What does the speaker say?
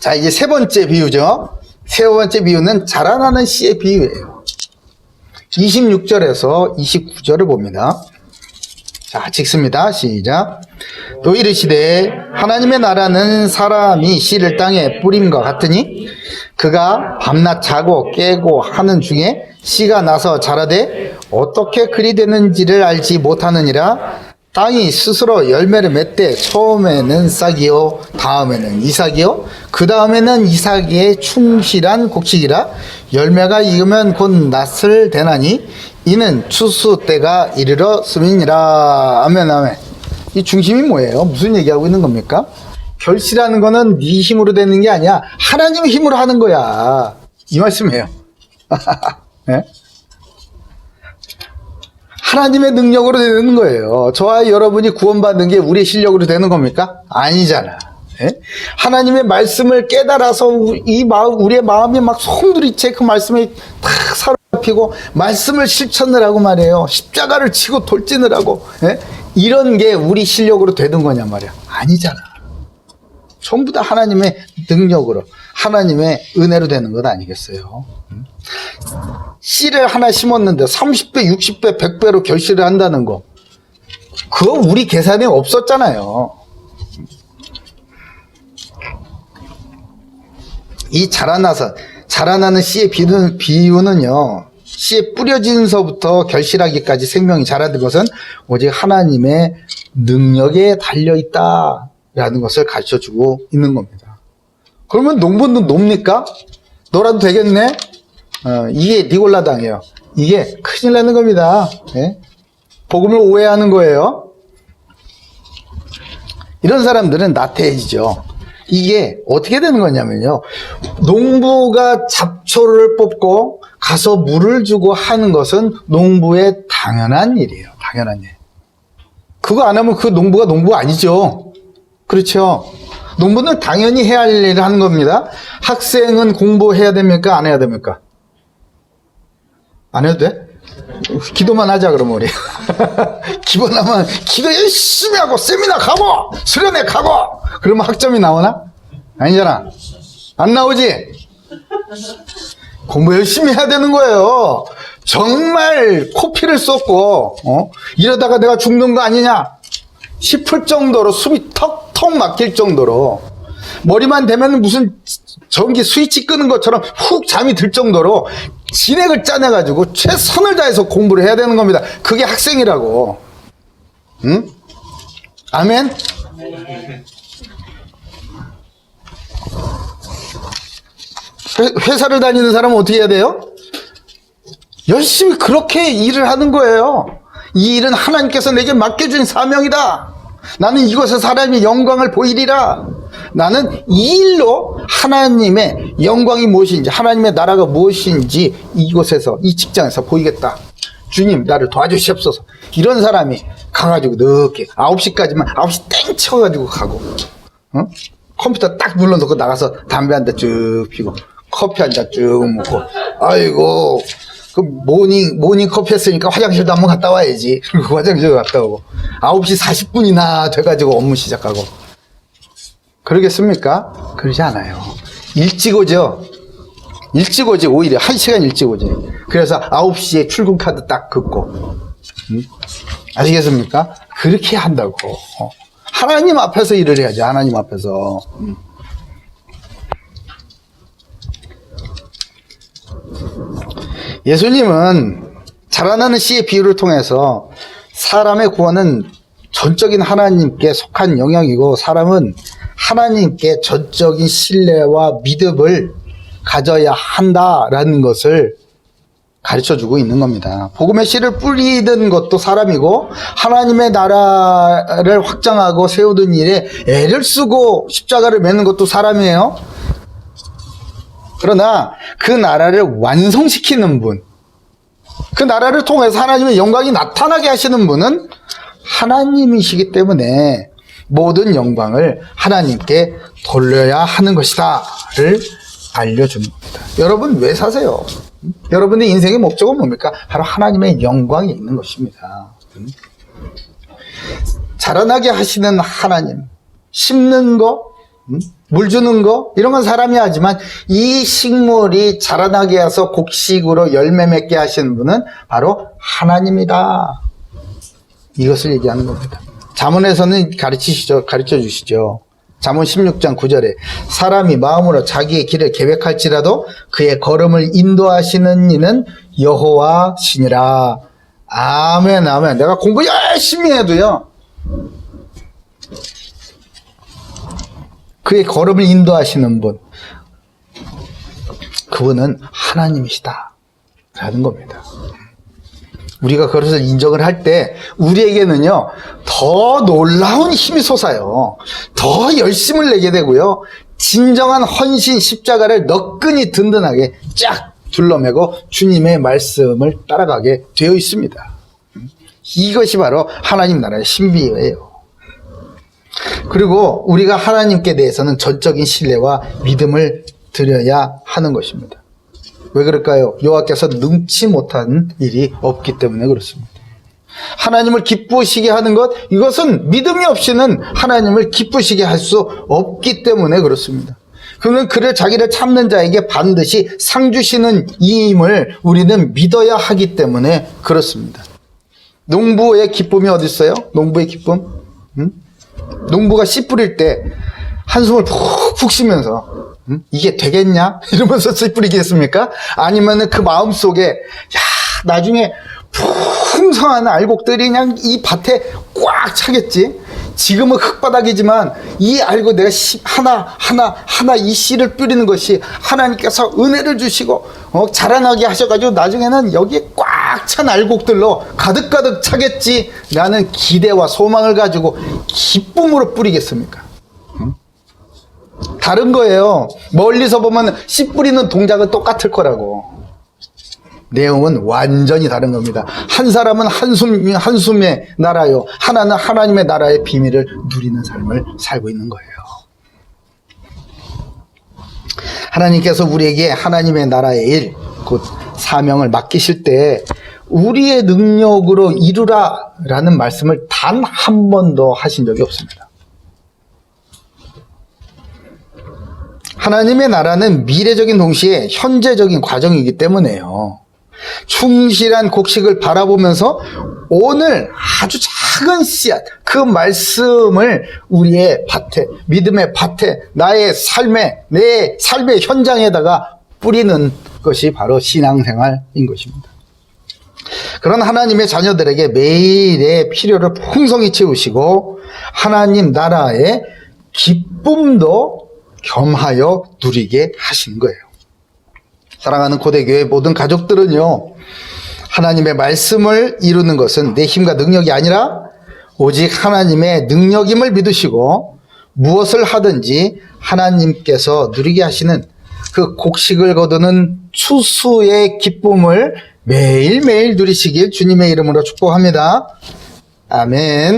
자, 이제 세 번째 비유죠. 세 번째 비유는 자라나는 씨의 비유예요. 26절에서 29절을 봅니다. 자, 찍습니다. 시작. 또 이르시되 하나님의 나라는 사람이 씨를 땅에 뿌림과 같으니 그가 밤낮 자고 깨고 하는 중에 씨가 나서 자라되 어떻게 그리 되는지를 알지 못하느니라. 땅이 스스로 열매를 맺되 처음에는 싹이요 다음에는 이삭이요 그 다음에는 이삭의 충실한 곡식이라. 열매가 익으면 곧 낫을 되나니 이는 추수 때가 이르렀음이니라. 아멘 아멘. 이 중심이 뭐예요? 무슨 얘기하고 있는 겁니까? 결실하는 거는 네 힘으로 되는 게 아니야. 하나님의 힘으로 하는 거야. 이 말씀이에요. 네? 하나님의 능력으로 되는 거예요. 저와 여러분이 구원받는 게 우리의 실력으로 되는 겁니까? 아니잖아. 예? 하나님의 말씀을 깨달아서 우리의 마음이 막 송두리째 그 말씀에 탁 사로잡히고 말씀을 실천을 하고 말이에요. 십자가를 치고 돌진을 하고, 예? 이런 게 우리 실력으로 되는 거냐 말이야. 아니잖아. 전부 다 하나님의 능력으로, 하나님의 은혜로 되는 것 아니겠어요? 씨를 하나 심었는데 30배, 60배, 100배로 결실을 한다는 거, 그거 우리 계산에 없었잖아요. 이 자라나는 씨의 비유는요, 씨에 뿌려진서부터 결실하기까지 생명이 자라는 것은 오직 하나님의 능력에 달려있다라는 것을 가르쳐주고 있는 겁니다. 그러면 농부는 놉니까? 놀아도 되겠네? 이게 니골라당이에요. 이게 큰일 나는 겁니다. 예? 복음을 오해하는 거예요. 이런 사람들은 나태해지죠. 이게 어떻게 되는 거냐면요, 농부가 잡초를 뽑고 가서 물을 주고 하는 것은 농부의 당연한 일이에요. 당연한 일. 그거 안 하면 그 농부가 농부 아니죠. 그렇죠? 농부는 당연히 해야 할 일을 하는 겁니다. 학생은 공부해야 됩니까? 안 해야 됩니까? 안 해도 돼? 기도만 하자 그러면 우리. 기도하면 기도 열심히 하고 세미나 가고 수련회 가고 그러면 학점이 나오나? 아니잖아. 안 나오지? 공부 열심히 해야 되는 거예요. 정말 코피를 쏟고 이러다가 내가 죽는 거 아니냐 싶을 정도로 숨이 턱턱 막힐 정도로, 머리만 대면 무슨 전기 스위치 끄는 것처럼 훅 잠이 들 정도로 진액을 짜내가지고 최선을 다해서 공부를 해야 되는 겁니다. 그게 학생이라고. 응? 아멘? 회사를 다니는 사람은 어떻게 해야 돼요? 열심히 그렇게 일을 하는 거예요. 이 일은 하나님께서 내게 맡겨준 사명이다. 나는 이것에 사람이 영광을 보이리라. 나는 이 일로 하나님의 영광이 무엇인지, 하나님의 나라가 무엇인지 이곳에서, 이 직장에서 보이겠다. 주님 나를 도와주시옵소서. 이런 사람이 가가지고 늦게 9시까지만 9시 땡 쳐가지고 가고, 컴퓨터 딱 눌러놓고 나가서 담배 한 대 쭉 피고 커피 한 잔 쭉 먹고, 아이고 그 모닝 커피 했으니까 화장실도 한번 갔다 와야지. 그리고 화장실 갔다 오고 9시 40분이나 돼가지고 업무 시작하고. 그러겠습니까? 그러지 않아요. 일찍 오죠. 일찍 오지. 오히려 1시간 일찍 오지. 그래서 9시에 출근 카드 딱 긋고. 아시겠습니까? 그렇게 한다고. 하나님 앞에서 일을 해야지. 하나님 앞에서. 예수님은 자라나는 씨의 비유를 통해서 사람의 구원은 전적인 하나님께 속한 영역이고, 사람은 하나님께 전적인 신뢰와 믿음을 가져야 한다라는 것을 가르쳐주고 있는 겁니다. 복음의 씨를 뿌리던 것도 사람이고, 하나님의 나라를 확장하고 세우던 일에 애를 쓰고 십자가를 매는 것도 사람이에요. 그러나 그 나라를 완성시키는 분, 그 나라를 통해서 하나님의 영광이 나타나게 하시는 분은 하나님이시기 때문에 모든 영광을 하나님께 돌려야 하는 것이다를 알려주는 겁니다. 여러분 왜 사세요? 여러분의 인생의 목적은 뭡니까? 바로 하나님의 영광이 있는 것입니다. 자라나게 하시는 하나님, 심는 거, 물 주는 거 이런 건 사람이 하지만 이 식물이 자라나게 해서 곡식으로 열매 맺게 하시는 분은 바로 하나님이다. 이것을 얘기하는 겁니다. 잠언에서는 가르쳐 주시죠. 잠언 16장 9절에 사람이 마음으로 자기의 길을 계획할지라도 그의 걸음을 인도하시는 이는 여호와시니라. 아멘, 아멘. 내가 공부 열심히 해도요, 그의 걸음을 인도하시는 분, 그분은 하나님이시다 라는 겁니다. 우리가 그것을 인정을 할 때 우리에게는요 더 놀라운 힘이 솟아요. 더 열심을 내게 되고요, 진정한 헌신 십자가를 너끈히 든든하게 쫙 둘러매고 주님의 말씀을 따라가게 되어 있습니다. 이것이 바로 하나님 나라의 신비예요. 그리고 우리가 하나님께 대해서는 전적인 신뢰와 믿음을 드려야 하는 것입니다. 왜 그럴까요? 여호와께서 능치 못한 일이 없기 때문에 그렇습니다. 하나님을 기쁘시게 하는 것, 이것은 믿음이 없이는 하나님을 기쁘시게 할 수 없기 때문에 그렇습니다. 그는 그를 자기를 참는 자에게 반드시 상 주시는 이임을 우리는 믿어야 하기 때문에 그렇습니다. 농부의 기쁨이 어디 있어요? 농부의 기쁨? 농부가 씨 뿌릴 때 한숨을 푹푹 쉬면서 이게 되겠냐? 이러면서 씨 뿌리겠습니까? 아니면은 그 마음속에 야, 나중에 풍성한 알곡들이 그냥 이 밭에 꽉 차겠지? 지금은 흙바닥이지만 이 알곡 내가 하나 이 씨를 뿌리는 것이 하나님께서 은혜를 주시고 자라나게 하셔가지고 나중에는 여기에 꽉 찬 알곡들로 가득가득 차겠지 라는 기대와 소망을 가지고 기쁨으로 뿌리겠습니까? 다른 거예요. 멀리서 보면 씨 뿌리는 동작은 똑같을 거라고. 내용은 완전히 다른 겁니다. 한 사람은 한숨의 나라요, 하나는 하나님의 나라의 비밀을 누리는 삶을 살고 있는 거예요. 하나님께서 우리에게 하나님의 나라의 일, 곧 사명을 맡기실 때 우리의 능력으로 이루라 라는 말씀을 단 한 번도 하신 적이 없습니다. 하나님의 나라는 미래적인 동시에 현재적인 과정이기 때문에요. 충실한 곡식을 바라보면서 오늘 아주 작은 씨앗, 그 말씀을 우리의 밭에, 믿음의 밭에, 내 삶의 현장에다가 뿌리는 것이 바로 신앙생활인 것입니다. 그런 하나님의 자녀들에게 매일의 필요를 풍성히 채우시고 하나님 나라의 기쁨도 겸하여 누리게 하신 거예요. 사랑하는 고대교회 모든 가족들은요, 하나님의 말씀을 이루는 것은 내 힘과 능력이 아니라 오직 하나님의 능력임을 믿으시고 무엇을 하든지 하나님께서 누리게 하시는 그 곡식을 거두는 추수의 기쁨을 매일매일 누리시길 주님의 이름으로 축복합니다. 아멘.